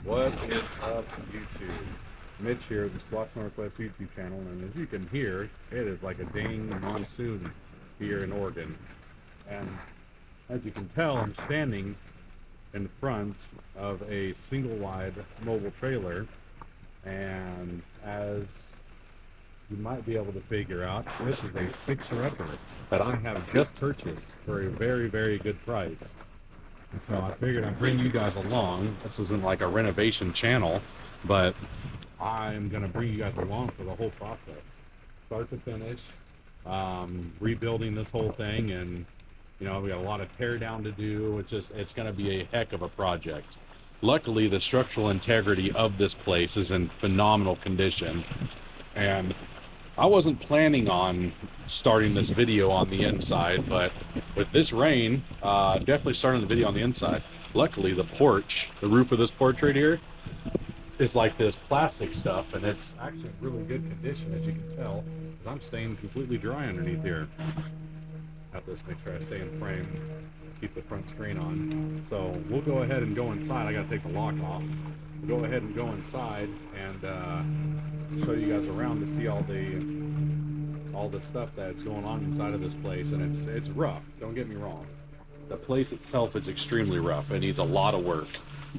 What is up, YouTube? Mitch here, the Squash Northwest YouTube channel, and as you can hear, it is like a dang monsoon here in Oregon. And as you can tell, I'm standing in front of a single-wide mobile trailer, and as you might be able to figure out, this is a fixer-upper that I have just purchased for a very, very good price. So I figured I'd bring you guys along. This isn't like a renovation channel, but I'm going to bring you guys along for the whole process, start to finish, rebuilding this whole thing. And we got a lot of tear down to do. It's going to be a heck of a project. Luckily, the structural integrity of this place is in phenomenal condition, and I wasn't planning on starting this video on the inside, but with this rain, definitely starting the video on the inside. Luckily, the roof of this porch right here is like this plastic stuff, and it's actually in really good condition, as you can tell, because I'm staying completely dry underneath here. Have this, make sure I stay in frame, keep the front screen on. So we'll go ahead and go inside. I gotta take the lock off. We'll go ahead and go inside and show you guys around to see all the stuff that's going on inside of this place. And it's rough, don't get me wrong. The place itself is extremely rough. It needs a lot of work,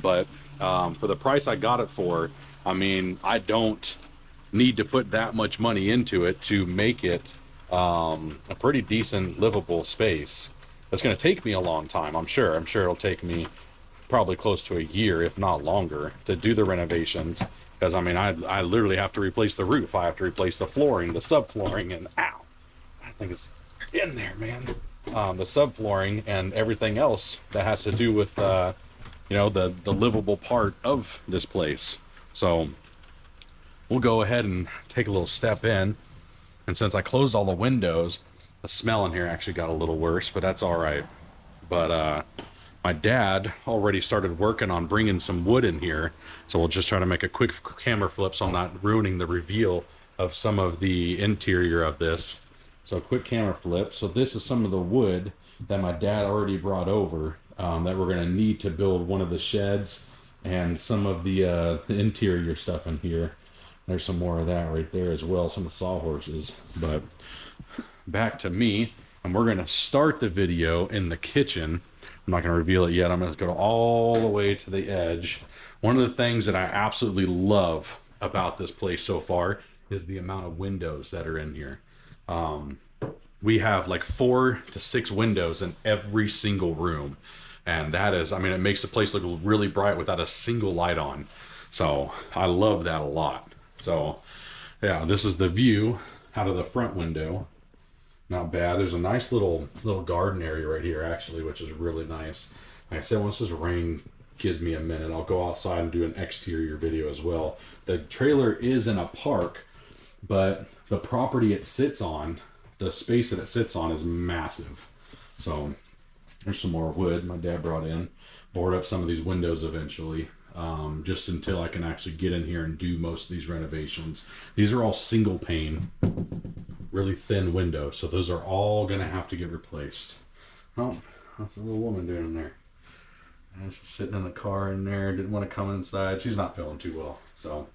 but for the price I got it for, I mean, I don't need to put that much money into it to make it a pretty decent livable space. It's going to take me a long time, I'm sure it'll take me probably close to a year, if not longer, to do the renovations, because I mean, I literally have to replace the roof, I have to replace the flooring, the subflooring, and ow, I think it's in there, man. The subflooring and everything else that has to do with the livable part of this place. So we'll go ahead and take a little step in. And since I closed all the windows, the smell in here actually got a little worse, but that's all right. But my dad already started working on bringing some wood in here, so we'll just try to make a quick camera flip so I'm not ruining the reveal of some of the interior of this. So quick camera flip. So this is some of the wood that my dad already brought over that we're going to need to build one of the sheds and some of the interior stuff in here. There's some more of that right there as well, some of the sawhorses. But back to me, and we're going to start the video in the kitchen. I'm not going to reveal it yet. I'm going to go all the way to the edge. One of the things that I absolutely love about this place so far is the amount of windows that are in here. We have like 4 to 6 windows in every single room, and that is, I mean, it makes the place look really bright without a single light on. So I love that a lot. So yeah, this is the view out of the front window. Not bad. There's a nice little garden area right here, actually, which is really nice. Like I said, once this rain gives me a minute, I'll go outside and do an exterior video as well. The trailer is in a park, but the property it sits on, the space that it sits on, is massive. So there's some more wood my dad brought in. Board up some of these windows eventually, just until I can actually get in here and do most of these renovations. These are all single pane, really thin windows, so those are all gonna have to get replaced. Oh, what's the little woman doing in there? And she's sitting in the car in there, didn't want to come inside. She's not feeling too well, so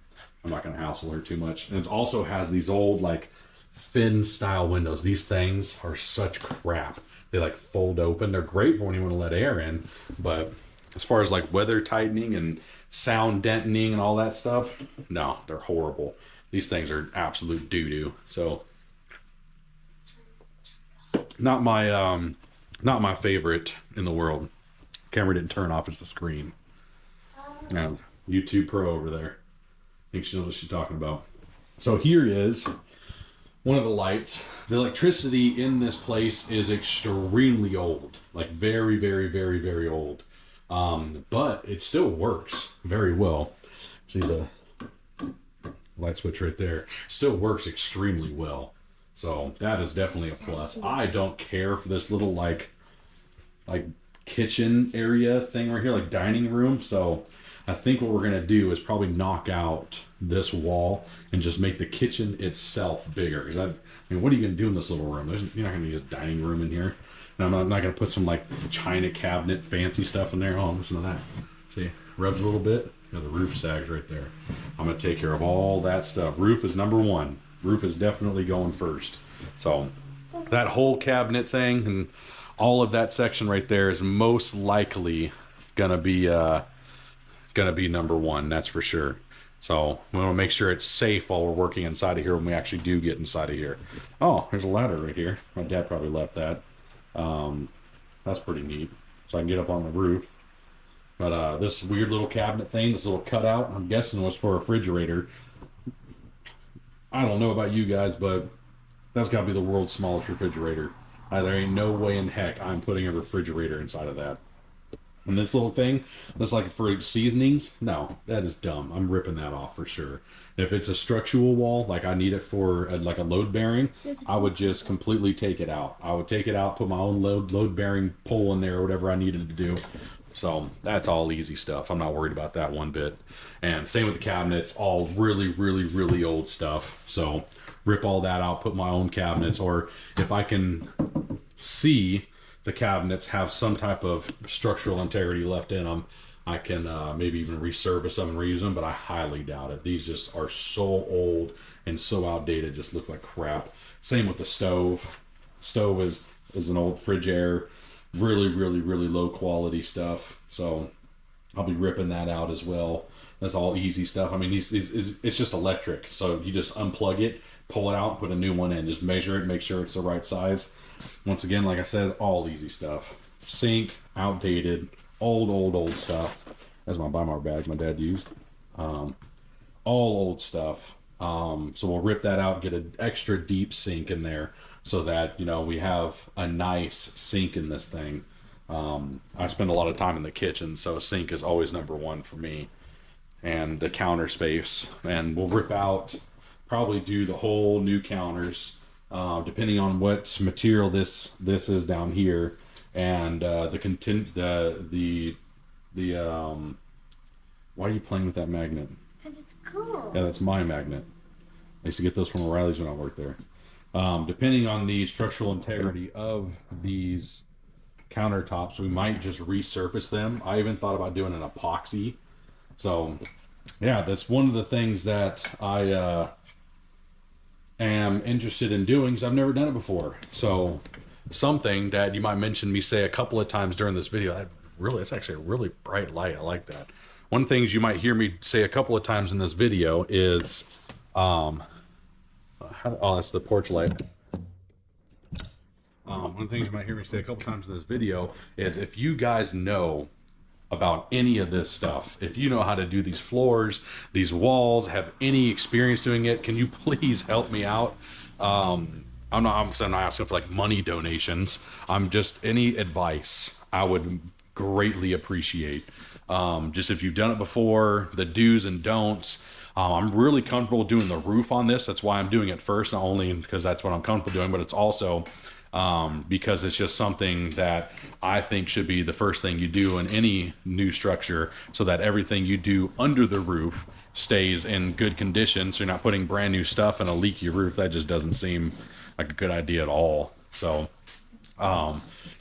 I'm not gonna hassle her too much. And it also has these old, like, thin style windows. These things are such crap. They like fold open. They're great for when you want to let air in, but as far as like weather tightening and sound deadening and all that stuff, no, they're horrible. These things are absolute doo-doo. So not my favorite in the world. Camera didn't turn off, it's the screen. Now, YouTube Pro over there. I think she knows what she's talking about. So here is one of the lights. The electricity in this place is extremely old, like very, very, very, very old. But it still works very well. See the light switch right there? Still works extremely well. So that is definitely a plus. I don't care for this little like kitchen area thing right here, like dining room. So I think what we're gonna do is probably knock out this wall and just make the kitchen itself bigger. Because I mean, what are you gonna do in this little room? You're not gonna use a dining room in here. And I'm not gonna put some like china cabinet fancy stuff in there. Oh, listen to that. See, rubs a little bit. You know, the roof sags right there. I'm gonna take care of all that stuff. Roof is number one. Roof is definitely going first. So that whole cabinet thing and all of that section right there is most likely gonna be number one. That's for sure. So we want to make sure it's safe while we're working inside of here when we actually do get inside of here. Oh, there's a ladder right here. My dad probably left that. That's pretty neat. So I can get up on the roof. But this weird little cabinet thing, this little cutout, I'm guessing was for a refrigerator. I don't know about you guys, but that's got to be the world's smallest refrigerator. There ain't no way in heck I'm putting a refrigerator inside of that. And this little thing, that's like for seasonings. No, that is dumb. I'm ripping that off for sure. If it's a structural wall, like I need it for like a load bearing, I would just completely take it out. I would take it out, put my own load bearing pole in there, or whatever I needed to do. So that's all easy stuff. I'm not worried about that one bit. And same with the cabinets, all really, really, really old stuff. So rip all that out, put my own cabinets, or if I can see the cabinets have some type of structural integrity left in them, I can maybe even resurface them and reuse them, but I highly doubt it. These just are so old and so outdated, just look like crap. Same with the stove. Stove is an old Frigidaire, really, really, really low quality stuff. So I'll be ripping that out as well. That's all easy stuff. I mean, it's just electric. So you just unplug it, pull it out, put a new one in. Just measure it, make sure it's the right size. Once again, like I said, all easy stuff. Sink, outdated, old stuff. That's my Weimar bag my dad used. All old stuff. So we'll rip that out, get an extra deep sink in there so that, you know, we have a nice sink in this thing. I spend a lot of time in the kitchen, so a sink is always number one for me. And the counter space. And we'll rip out, probably do the whole new counters. Depending on what material this is down here, and the content, why are you playing with that magnet? Because it's cool. Yeah, that's my magnet. I used to get those from O'Reilly's when I worked there. Depending on the structural integrity of these countertops, we might just resurface them. I even thought about doing an epoxy. So yeah, that's one of the things that I am interested in doing, because I've never done it before. So something that you might mention me say a couple of times during this video, that's actually a really bright light. I like that. One of the things you might hear me say a couple of times in this video is that's the porch light. One of the things you might hear me say a couple times in this video is, if you guys know about any of this stuff, if you know how to do these floors, these walls, have any experience doing it, can you please help me out? I'm not asking for like money donations. I'm just any advice I would greatly appreciate. Just if you've done it before, the do's and don'ts. I'm really comfortable doing the roof on this. That's why I'm doing it first, not only because that's what I'm comfortable doing, but it's also because it's just something that I think should be the first thing you do in any new structure, so that everything you do under the roof stays in good condition, so you're not putting brand new stuff in a leaky roof. That just doesn't seem like a good idea at all. So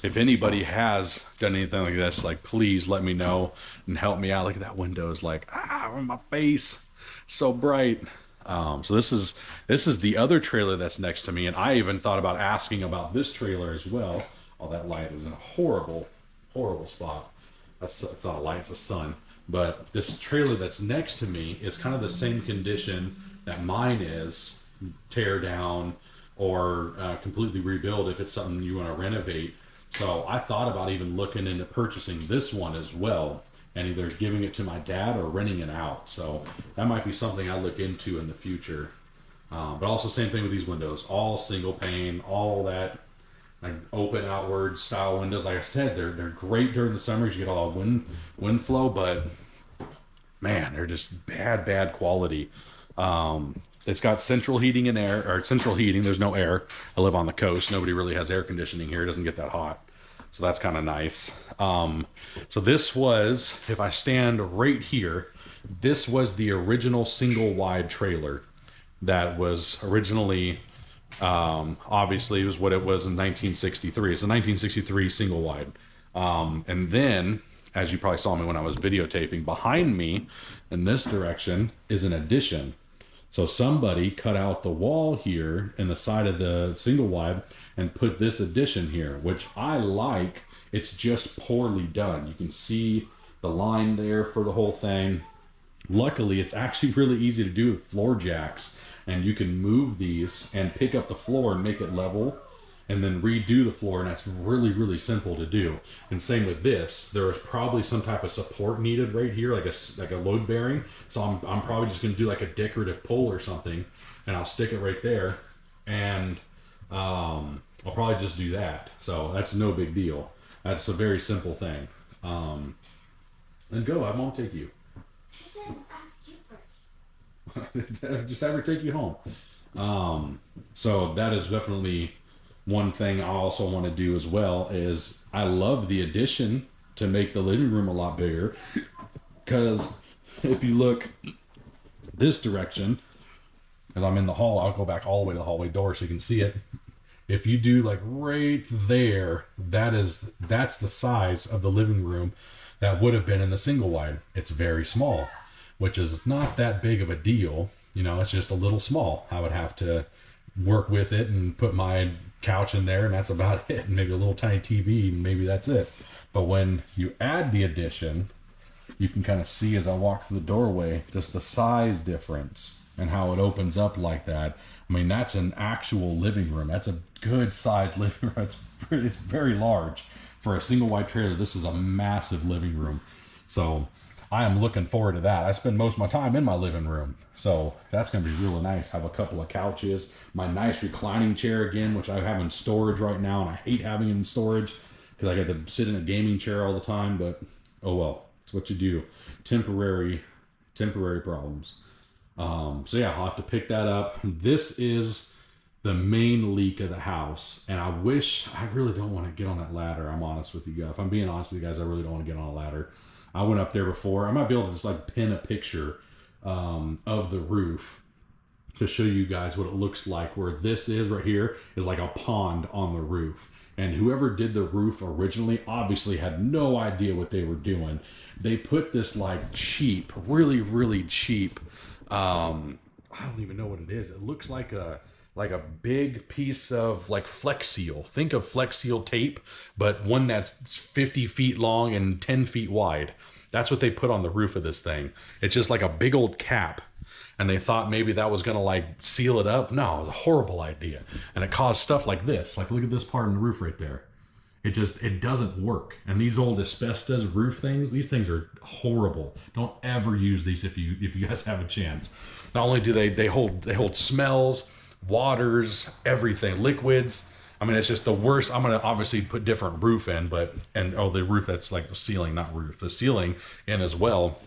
if anybody has done anything like this, like, please let me know and help me out. Look at that window, is like, in my face, so bright. So this is the other trailer that's next to me, and I even thought about asking about this trailer as well. Oh, that light is in a horrible spot. It's not a light, it's a sun. But this trailer that's next to me is kind of the same condition that mine is, tear down or completely rebuild if it's something you want to renovate. So I thought about even looking into purchasing this one as well, and either giving it to my dad or renting it out. So that might be something I look into in the future. But also same thing with these windows, all single pane, all that like open outward style windows. Like I said, they're great during the summers. You get all wind flow, but man, they're just bad quality. It's got central heating and air, or central heating. There's no air. I live on the coast. Nobody really has air conditioning here. It doesn't get that hot. So that's kind of nice. So this was, if I stand right here, this was the original single wide trailer that was originally, obviously it was what it was in 1963. It's a 1963 single wide. And then as you probably saw me when I was videotaping. Behind me in this direction is an addition. So somebody cut out the wall here in the side of the single wide and put this addition here, which I like. It's just poorly done. You can see the line there for the whole thing. Luckily, it's actually really easy to do with floor jacks, and you can move these and pick up the floor and make it level and then redo the floor, and that's really, really simple to do. And same with this. There is probably some type of support needed right here, like a load bearing. So I'm probably just gonna do like a decorative pole or something, and I'll stick it right there, and I'll probably just do that. So that's no big deal. That's a very simple thing. And go, I won't take you. I said ask you first. Just have her take you home. So that is definitely one thing I also want to do as well. Is I love the addition to make the living room a lot bigger, because if you look this direction, as I'm in the hall, I'll go back all the way to the hallway door so you can see it. If you do like right there, that's the size of the living room that would have been in the single wide. It's very small, which is not that big of a deal. You know, it's just a little small. I would have to work with it and put my couch in there, and that's about it. And maybe a little tiny TV, and maybe that's it. But when you add the addition, you can kind of see as I walk through the doorway, just the size difference and how it opens up like that. I mean, that's an actual living room. That's a good size living room. It's very large. For a single wide trailer, this is a massive living room. So I am looking forward to that. I spend most of my time in my living room, so that's going to be really nice. Have a couple of couches, my nice reclining chair again, which I have in storage right now, and I hate having it in storage because I got to sit in a gaming chair all the time, but oh well, it's what you do. Temporary problems. So yeah, I'll have to pick that up. This is the main leak of the house, and I really don't want to get on that ladder. I'm honest with you guys. If I'm being honest with you guys, I really don't want to get on a ladder. I went up there before. I might be able to just like pin a picture of the roof to show you guys what it looks like. Where this is right here is like a pond on the roof. And whoever did the roof originally obviously had no idea what they were doing. They put this like cheap, really, really cheap, I don't even know what it is. It looks like a big piece of like Flex Seal. Think of Flex Seal tape, but one that's 50 feet long and 10 feet wide. That's what they put on the roof of this thing. It's just like a big old cap. And they thought maybe that was gonna like seal it up. No, it was a horrible idea. And it caused stuff like this. Like look at this part in the roof right there. It doesn't work. And these old asbestos roof things, these things are horrible. Don't ever use these if you guys have a chance. Not only do they hold smells, waters, everything, liquids. I mean, it's just the worst. I'm gonna obviously put different roof in, the roof that's like the ceiling, not roof, the ceiling in as well,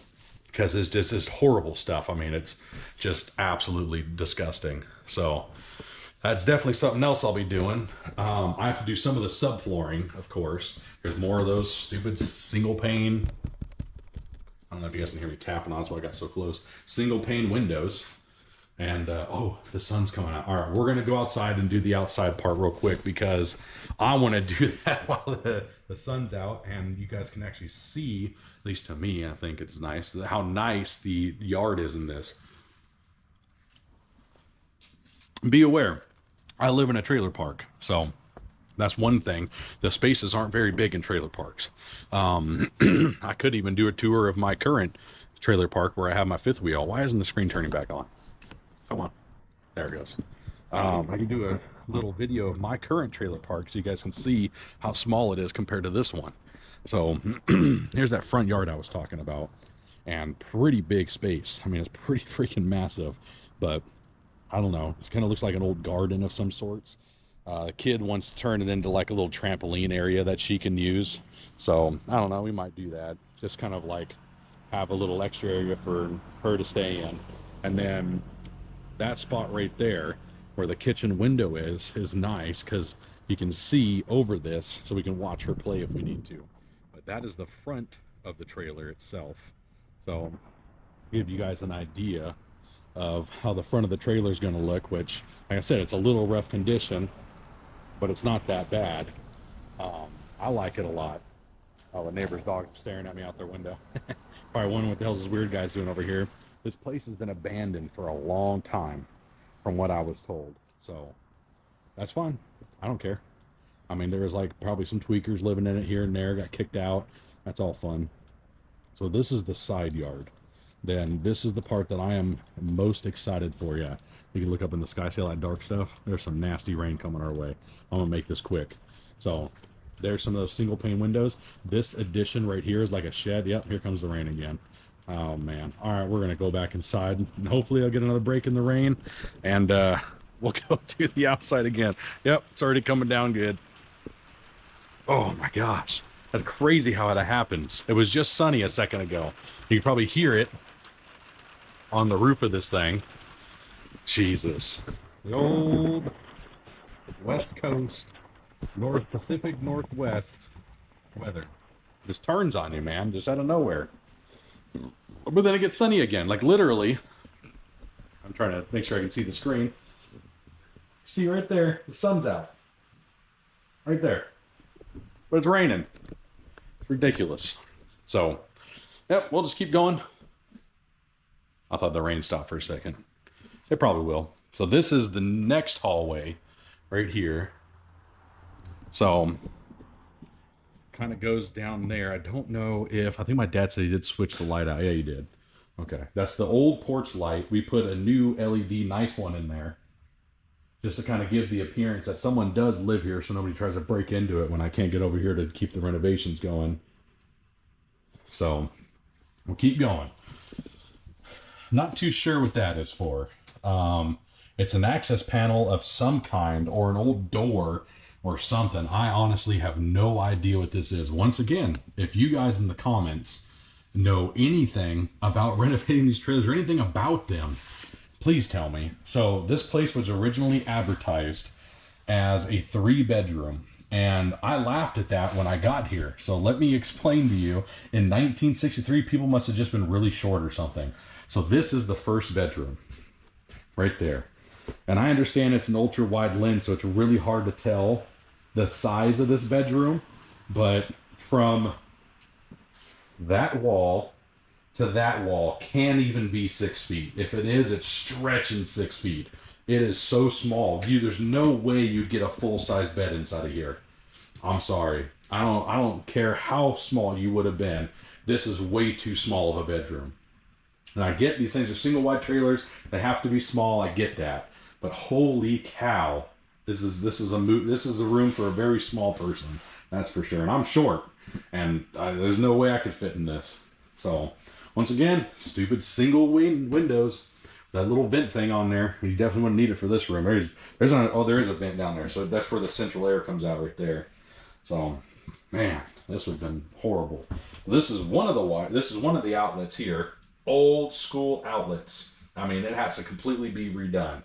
because it's just this horrible stuff. I mean, it's just absolutely disgusting. So that's definitely something else I'll be doing. I have to do some of the subflooring, of course. There's more of those stupid single pane. I don't know if you guys can hear me tapping on, that's why I got so close. Single pane windows. And oh, the sun's coming out. All right, we're gonna go outside and do the outside part real quick because I want to do that while the sun's out, and you guys can actually see, at least to me, I think it's nice, how nice the yard is in this. Be aware, I live in a trailer park, so that's one thing. The spaces aren't very big in trailer parks. I could even do a tour of my current trailer park where I have my fifth wheel. Why isn't the screen turning back on? Come on. There it goes. I can do a little video of my current trailer park so you guys can see how small it is compared to this one. So here's that front yard I was talking about, and pretty big space. I mean, it's pretty freaking massive, but I don't know. It kind of looks like an old garden of some sorts. A kid wants to turn it into like a little trampoline area that she can use. So I don't know. We might do that. Just kind of like have a little extra area for her to stay in. And then that spot right there where the kitchen window is nice because you can see over this, so we can watch her play if we need to. But that is the front of the trailer itself. So give you guys an idea of how the front of the trailer is going to look, which, like I said, it's a little rough condition, but it's not that bad. I like it a lot. Oh, the neighbor's dog's staring at me out their window. Probably wondering what the hell's this weird guy's doing over here. This place has been abandoned for a long time, from what I was told. So, that's fine. I don't care. I mean, there was like probably some tweakers living in it here and there, got kicked out. That's all fun. So this is the side yard. Then this is the part that I am most excited for. Yeah, you can look up in the sky, see all that dark stuff? There's some nasty rain coming our way. I'm gonna make this quick. So there's some of those single pane windows. This addition right here is like a shed. Yep, here comes the rain again. Oh man. All right, we're gonna go back inside and hopefully I'll get another break in the rain, and we'll go to the outside again. Yep, it's already coming down good. Oh my gosh, that's crazy how that happens. It was just sunny a second ago. You can probably hear it on the roof of this thing. Jesus. The old West Coast, North Pacific Northwest weather. Just turns on you, man, just out of nowhere. But then it gets sunny again, like literally. I'm trying to make sure I can see the screen. See right there, the sun's out. Right there. But it's raining. It's ridiculous. So, yep, we'll just keep going. I thought the rain stopped for a second. It probably will. So this is the next hallway right here. So, kind of goes down there. I don't know if, I think my dad said he did switch the light out. Yeah, he did. Okay, that's the old porch light. We put a new LED nice one in there, just to kind of give the appearance that someone does live here, so nobody tries to break into it when I can't get over here to keep the renovations going. So, we'll keep going. Not too sure what that is for. It's an access panel of some kind, or an old door or something. I honestly have no idea what this is. Once again, if you guys in the comments know anything about renovating these trailers or anything about them, please tell me. So this place was originally advertised as a 3-bedroom, and I laughed at that when I got here. So let me explain to you. In 1963, people must have just been really short or something. So this is the first bedroom right there. And I understand it's an ultra wide lens, so it's really hard to tell the size of this bedroom, but from that wall to that wall can't even be 6 feet. If it is, it's stretching 6 feet. It is so small. There's no way you'd get a full-size bed inside of here. I'm sorry. I don't care how small you would have been. This is way too small of a bedroom. And I get these things are single wide trailers. They have to be small. I get that. But holy cow, this is a room for a very small person. That's for sure. And I'm short, and there's no way I could fit in this. So once again, stupid single windows. That little vent thing on there, you definitely wouldn't need it for this room. There is a vent down there, so that's where the central air comes out right there. So, man, this would have been horrible. This is one of the outlets here. Old school outlets. I mean, it has to completely be redone.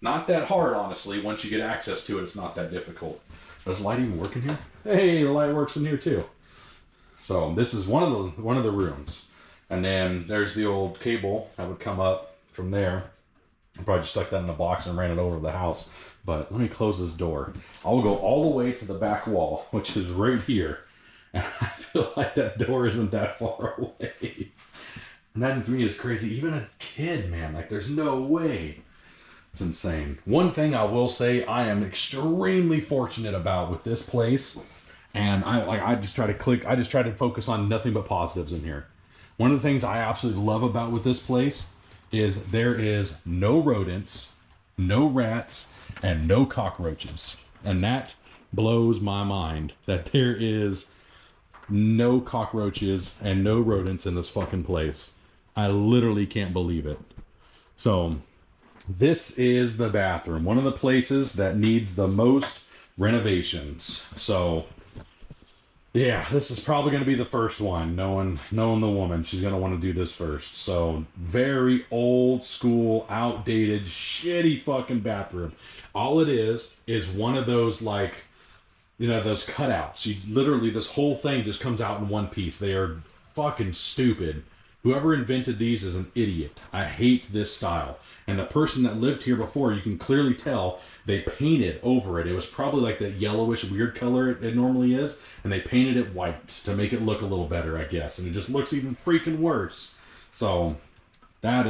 Not that hard, honestly. Once you get access to it, it's not that difficult. Does light even work in here? Hey, the light works in here too. So this is one of the rooms, and then there's the old cable that would come up from there. I probably just stuck that in a box and ran it over the house. But let me close this door. I will go all the way to the back wall, which is right here, and I feel like that door isn't that far away. And that to me is crazy. Even a kid, man, like there's no way. It's insane. One thing I will say I am extremely fortunate about with this place, and I just try to focus on nothing but positives in here. One of the things I absolutely love about with this place is there is no rodents, no rats, and no cockroaches. And that blows my mind that there is no cockroaches and no rodents in this fucking place. I literally can't believe it. So this is the bathroom, one of the places that needs the most renovations. So yeah, this is probably going to be the first one. Knowing the woman, she's going to want to do this first. So very old school, outdated, shitty fucking bathroom. All it is one of those, like, you know, those cutouts. You literally, this whole thing just comes out in one piece. They are fucking stupid. Whoever invented these is an idiot. I hate this style. And the person that lived here before, you can clearly tell they painted over it. It was probably like that yellowish weird color it normally is, and they painted it white to make it look a little better, I guess. And it just looks even freaking worse. So that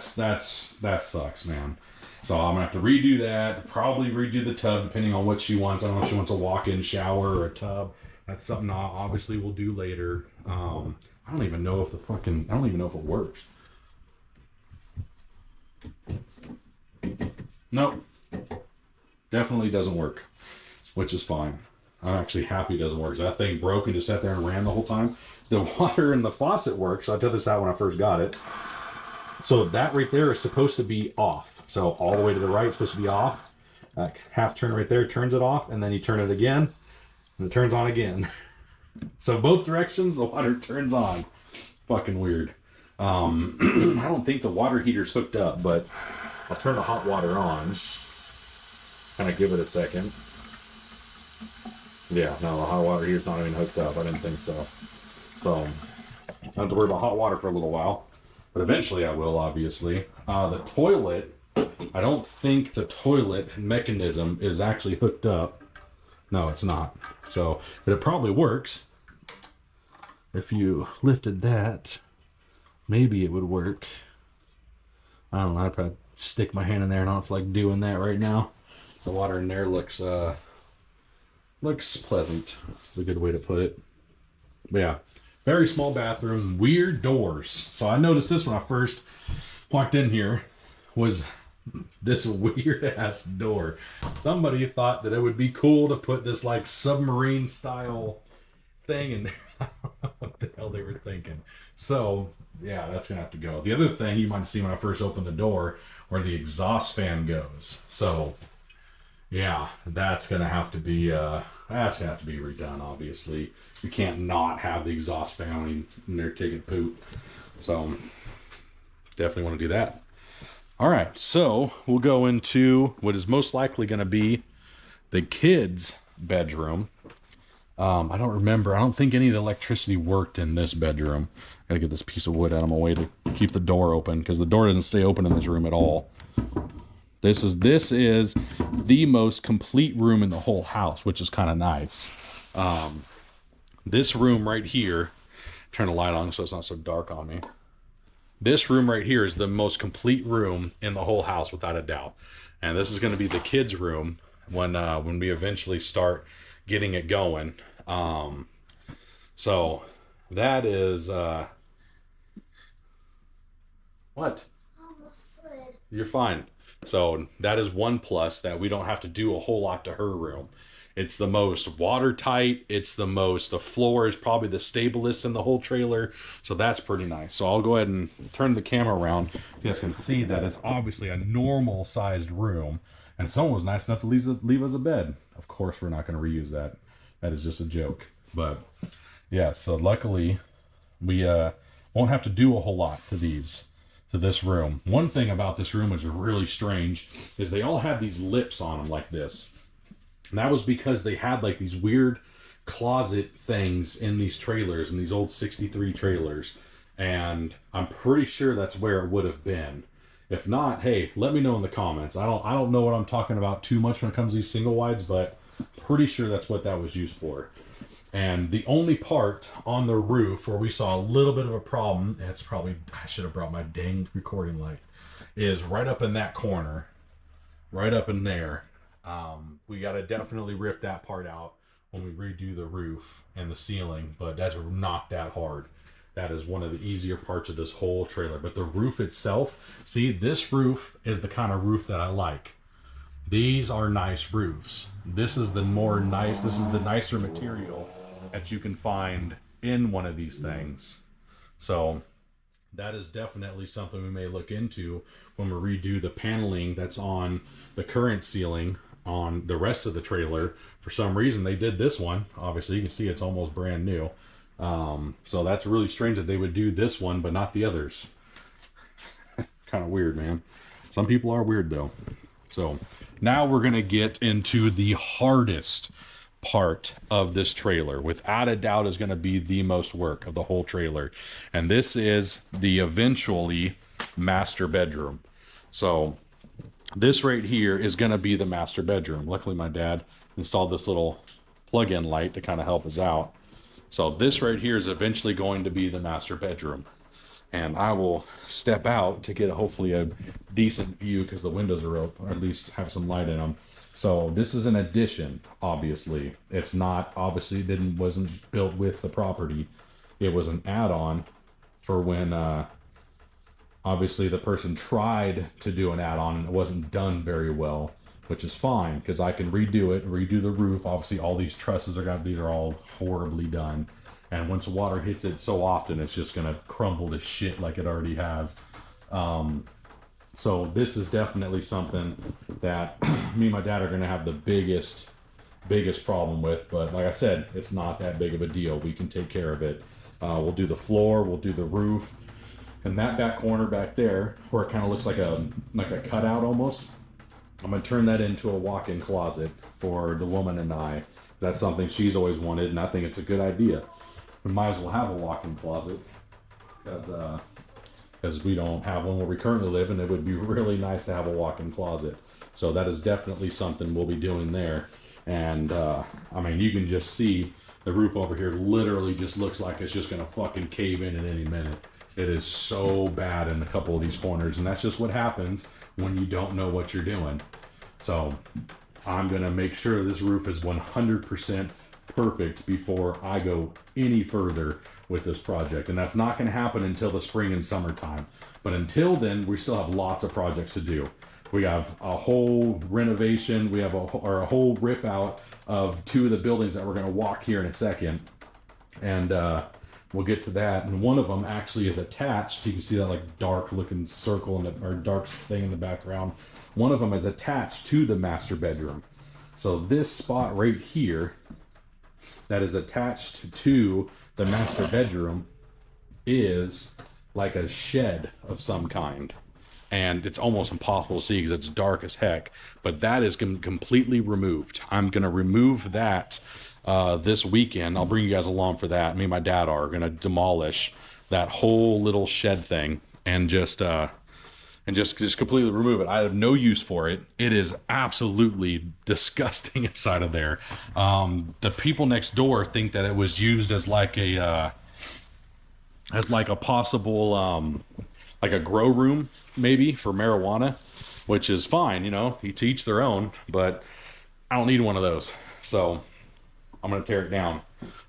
sucks, man. So I'm gonna have to redo that, probably redo the tub depending on what she wants. I don't know if she wants a walk-in shower or a tub. That's something obviously we'll do later. I don't even know if I don't even know if it works. Nope. Definitely doesn't work, which is fine. I'm actually happy it doesn't work. That thing broke and just sat there and ran the whole time. The water in the faucet works. I took this out when I first got it. So that right there is supposed to be off. So all the way to the right is supposed to be off. Half turn right there turns it off, and then you turn it again, and it turns on again. So both directions, the water turns on. Fucking weird. I don't think the water heater's hooked up, but I'll turn the hot water on. Kind of give it a second. Yeah, no, the hot water here's not even hooked up. I didn't think so. So, I don't have to worry about hot water for a little while. But eventually I will, obviously. The toilet, I don't think the toilet mechanism is actually hooked up. No, it's not. So, but it probably works. If you lifted that, maybe it would work. I don't know, I'd probably stick my hand in there and I don't feel like doing that right now. The water in there looks pleasant. Is a good way to put it. But yeah, very small bathroom, weird doors. So I noticed this when I first walked in here was this weird ass door. Somebody thought that it would be cool to put this like submarine style thing in there. I don't know what the hell they were thinking. So yeah, that's gonna have to go. The other thing you might see when I first opened the door, where the exhaust fan goes. So yeah, that's gonna have to be redone. Obviously, you can't not have the exhaust fan when they're taking poop. So definitely want to do that. All right, so we'll go into what is most likely going to be the kids' bedroom. I don't remember. I don't think any of the electricity worked in this bedroom. I gotta get this piece of wood out of my way to keep the door open, because the door doesn't stay open in this room at all. This is the most complete room in the whole house, which is kind of nice. This room right here, turn the light on so it's not so dark on me. This room right here is the most complete room in the whole house, without a doubt. And this is going to be the kids' room when we eventually start getting it going. So that is what? Almost slid. You're fine. So that is one plus, that we don't have to do a whole lot to her room. It's the most watertight. The floor is probably the stablest in the whole trailer. So that's pretty nice. So I'll go ahead and turn the camera around. You guys can see that it's obviously a normal sized room. And someone was nice enough to leave us a bed. Of course, we're not going to reuse that. That is just a joke. But yeah, so luckily we won't have to do a whole lot to this room. One thing about this room which is really strange is they all have these lips on them like this. And that was because they had like these weird closet things in these trailers, in these old 63 trailers. And I'm pretty sure that's where it would have been. If not, hey, let me know in the comments. I don't know what I'm talking about too much when it comes to these single wides, but pretty sure that's what that was used for. And the only part on the roof where we saw a little bit of a problem, that's probably, I should have brought my dang recording light, is right up in that corner, right up in there. We got to definitely rip that part out when we redo the roof and the ceiling, but that's not that hard. That is one of the easier parts of this whole trailer. But the roof itself, see, this roof is the kind of roof that I like. These are nice roofs. This is the nicer material that you can find in one of these things. So that is definitely something we may look into when we redo the paneling that's on the current ceiling on the rest of the trailer. For some reason they did this one. Obviously you can see it's almost brand new. So that's really strange that they would do this one but not the others. Kind of weird, man. Some people are weird though. So now we're gonna get into the hardest part of this trailer, without a doubt, is going to be the most work of the whole trailer. And this is the eventually master bedroom. So this right here is going to be the master bedroom. Luckily my dad installed this little plug-in light to kind of help us out. So this right here is eventually going to be the master bedroom. And I will step out to get hopefully a decent view because the windows are open, or at least have some light in them. So this is an addition, obviously. It's not, obviously wasn't built with the property. It was an add-on for when obviously the person tried to do an add-on and it wasn't done very well, which is fine because I can redo it, redo the roof. Obviously all these trusses these are all horribly done. And once water hits it so often, it's just gonna crumble to shit like it already has. So this is definitely something that me and my dad are gonna have the biggest problem with. But like I said, it's not that big of a deal. We can take care of it. We'll do the floor, we'll do the roof. And that back corner back there, where it kind of looks like a cutout almost, I'm gonna turn that into a walk-in closet for the woman and I. That's something she's always wanted, and I think it's a good idea. We might as well have a walk-in closet because we don't have one where we currently live, and it would be really nice to have a walk-in closet. So that is definitely something we'll be doing there. And I mean, you can just see the roof over here literally just looks like it's just gonna fucking cave in at any minute. It is so bad in a couple of these corners, and that's just what happens when you don't know what you're doing. So I'm gonna make sure this roof is 100% perfect before I go any further with this project. And that's not going to happen until the spring and summertime. But until then, we still have lots of projects to do. We have a whole renovation. We have a whole rip out of 2 of the buildings that we're going to walk here in a second. And we'll get to that. And one of them actually is attached. You can see that like dark looking circle or dark thing in the background. One of them is attached to the master bedroom. So this spot right here that is attached to the master bedroom is like a shed of some kind, and it's almost impossible to see because it's dark as heck. But that is completely removed. I'm gonna remove that this weekend. I'll bring you guys along for that. Me and my dad are gonna demolish that whole little shed thing and just completely remove it. I have no use for it. It is absolutely disgusting inside of there. The people next door think that it was used as like a possible like a grow room maybe for marijuana, which is fine, you know, to each their own, but I don't need one of those. So I'm gonna tear it down.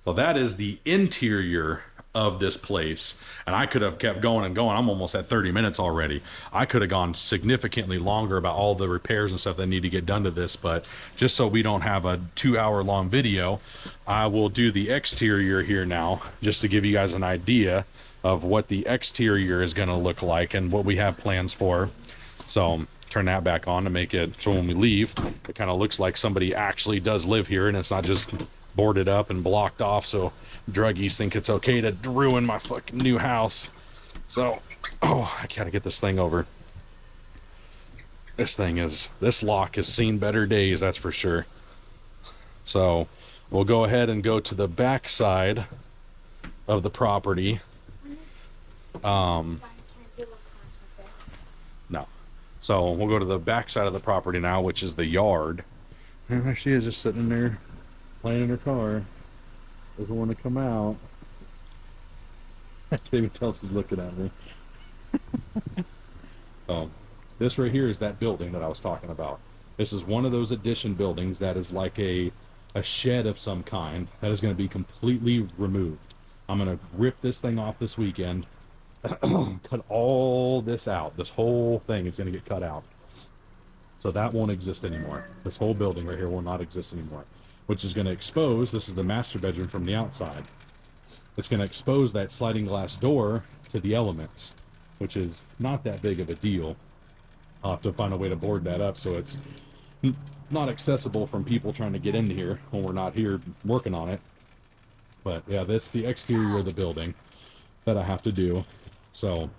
So that is the interior of this place, and I could have kept going and going. I'm almost at 30 minutes already. I could have gone significantly longer about all the repairs and stuff that need to get done to this, but just so we don't have a 2-hour long video, I will do the exterior here now, just to give you guys an idea of what the exterior is going to look like and what we have plans for. So turn that back on to make it so when we leave, it kind of looks like somebody actually does live here, and it's not just boarded up and blocked off so druggies think it's okay to ruin my fucking new house. So I gotta get this thing over. This lock has seen better days, that's for sure. So we'll go ahead and go to the back side of the property. No, so we'll go to the back side of the property now, which is the yard. And there she is, just sitting there playing in her car. Doesn't want to come out. I can't even tell if she's looking at me. This right here is that building that I was talking about. This is one of those addition buildings that is like a shed of some kind that is going to be completely removed. I'm going to rip this thing off this weekend, cut all this out. This whole thing is going to get cut out. So that won't exist anymore. This whole building right here will not exist anymore, which is going to expose, this is the master bedroom from the outside. It's going to expose that sliding glass door to the elements, which is not that big of a deal. I'll have to find a way to board that up so it's not accessible from people trying to get into here when we're not here working on it. But yeah, that's the exterior of the building that I have to do. So,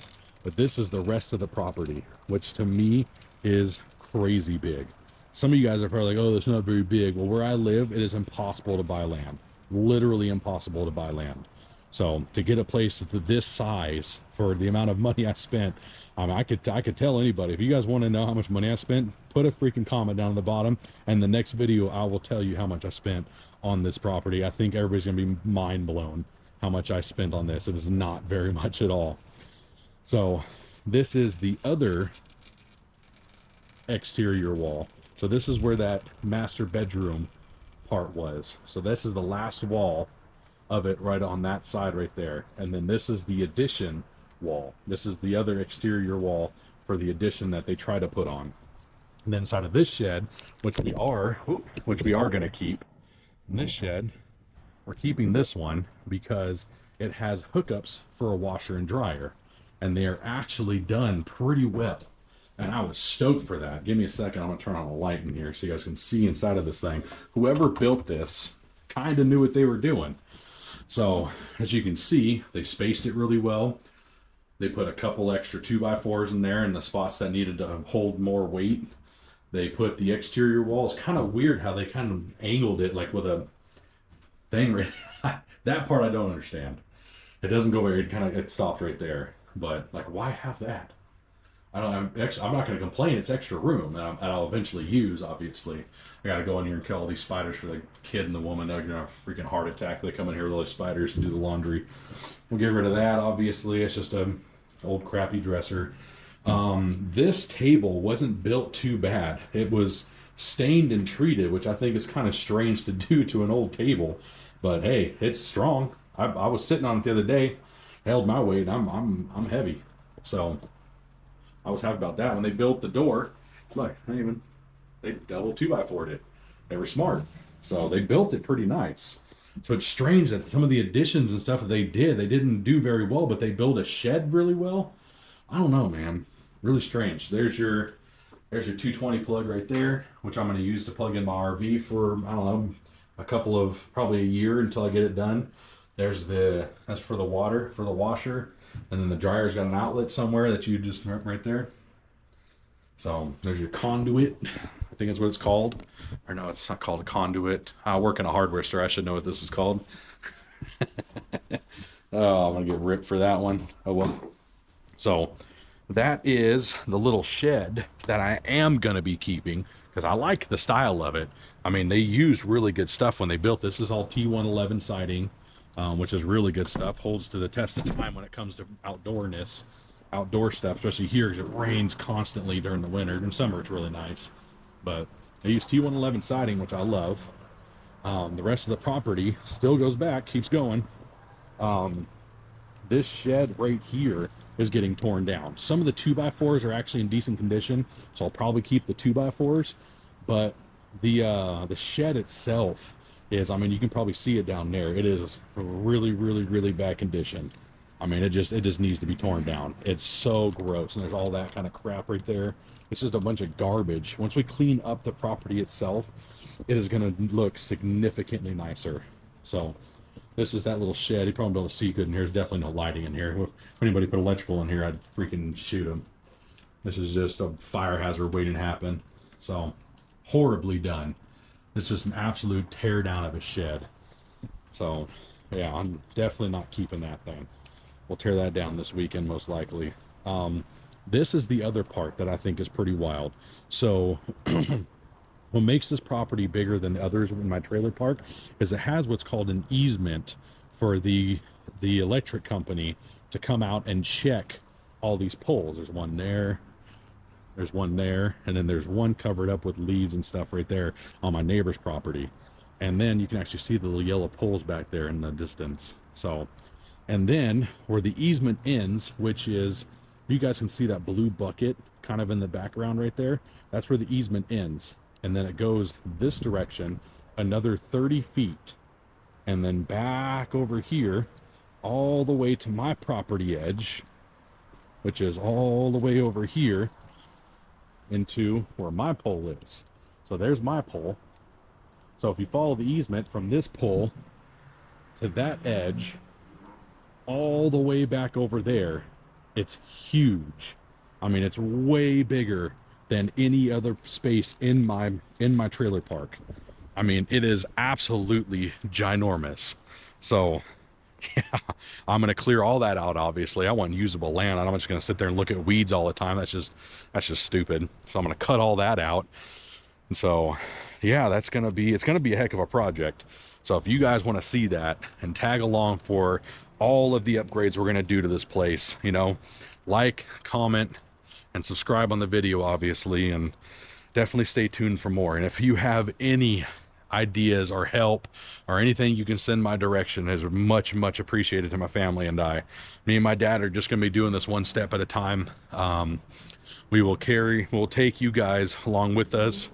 but this is the rest of the property, which to me is crazy big. Some of you guys are probably like, oh, that's not very big. Well, where I live, it is impossible to buy land. Literally impossible to buy land. So to get a place this size for the amount of money I spent, I could tell anybody, if you guys want to know how much money I spent, put a freaking comment down at the bottom, and the next video I will tell you how much I spent on this property. I think everybody's gonna be mind blown how much I spent on this. It is not very much at all. So this is the other exterior wall. So this is where that master bedroom part was. So this is the last wall of it right on that side right there. And then this is the addition wall. This is the other exterior wall for the addition that they try to put on. And then inside of this shed, which we are going to keep, in this shed, we're keeping this one because it has hookups for a washer and dryer. And they are actually done pretty well. And I was stoked for that. Give me a second. I'm going to turn on a light in here so you guys can see inside of this thing. Whoever built this kind of knew what they were doing. So, as you can see, they spaced it really well. They put a couple extra 2x4s in there in the spots that needed to hold more weight. They put the exterior walls. Kind of weird how they kind of angled it like with a thing right there. That part I don't understand. It doesn't go very, it stops right there. But, like, why have that? I'm not going to complain. It's extra room that I'll eventually use, obviously. I got to go in here and kill all these spiders for the kid and the woman. They're going to have a freaking heart attack. They come in here with all these spiders and do the laundry. We'll get rid of that, obviously. It's just a old crappy dresser. This table wasn't built too bad. It was stained and treated, which I think is kind of strange to do to an old table. But hey, it's strong. I was sitting on it the other day, held my weight. I'm heavy. So I was happy about that. When they built the door, look, they double 2x4'd it. They were smart. So they built it pretty nice. So it's strange that some of the additions and stuff that they didn't do very well, but they built a shed really well. I don't know, man. Really strange. There's your 220 plug right there, which I'm going to use to plug in my RV for, I don't know, probably a year until I get it done. That's for the water, for the washer. And then the dryer's got an outlet somewhere that you just, right there. So there's your conduit. I think that's what it's called. Or no, it's not called a conduit. I work in a hardware store. I should know what this is called. Oh, I'm going to get ripped for that one. Oh, well. So that is the little shed that I am going to be keeping because I like the style of it. I mean, they used really good stuff when they built this. This is all T111 siding. Which is really good stuff. Holds to the test of time when it comes to outdoor stuff, especially here because it rains constantly during the winter. In summer, it's really nice. But I use T111 siding, which I love. The rest of the property still goes back, keeps going. This shed right here is getting torn down. Some of the 2x4s are actually in decent condition, so I'll probably keep the 2x4s. But the shed itself is, I mean, you can probably see it down there. It is really, really, really bad condition. I mean, it just needs to be torn down. It's so gross, and there's all that kind of crap right there. It's just a bunch of garbage. Once we clean up the property itself, it is going to look significantly nicer. So this is that little shed. You probably be able to see good in here. There's definitely no lighting in here. If anybody put electrical in here, I'd freaking shoot them. This is just a fire hazard waiting to happen. So horribly done. It's just an absolute tear down of a shed. So yeah, I'm definitely not keeping that thing. We'll tear that down this weekend most likely. This is the other part that I think is pretty wild. So what makes this property bigger than the others in my trailer park is it has what's called an easement for the electric company to come out and check all these poles. There's one there, there's one there, and then there's one covered up with leaves and stuff right there on my neighbor's property. And then you can actually see the little yellow poles back there in the distance. So, and then where the easement ends, which is, you guys can see that blue bucket kind of in the background right there. That's where the easement ends. And then it goes this direction, another 30 feet. And then back over here, all the way to my property edge, which is all the way over here into where my pole is. So there's my pole. So if you follow the easement from this pole to that edge, all the way back over there, it's huge. I mean, it's way bigger than any other space in my trailer park. I mean, it is absolutely ginormous. So yeah, I'm gonna clear all that out. Obviously, I want usable land. I'm not just gonna sit there and look at weeds all the time. That's just stupid. So I'm gonna cut all that out. And so, yeah, it's gonna be a heck of a project. So if you guys want to see that and tag along for all of the upgrades we're gonna do to this place, you know, like, comment, and subscribe on the video, obviously, and definitely stay tuned for more. And if you have any ideas or help or anything you can send my direction, is much appreciated to my family and I. Me and my dad are just going to be doing this one step at a time. We'll take you guys along with us.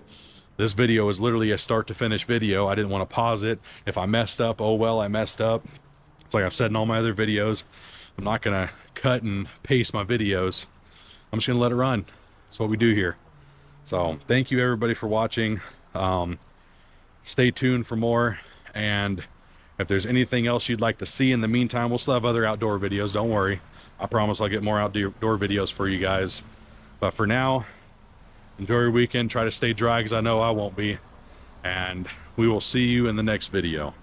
This video is literally a start to finish video. I didn't want to pause it. If I messed up, oh well, I messed up. It's like I've said in all my other videos, I'm not going to cut and paste my videos. I'm just going to let it run. That's what we do here. So thank you everybody for watching. Stay tuned for more, and if there's anything else you'd like to see in the meantime, we'll still have other outdoor videos. Don't worry, I promise I'll get more outdoor videos for you guys. But for now, enjoy your weekend. Try to stay dry, because I know I won't be, and we will see you in the next video.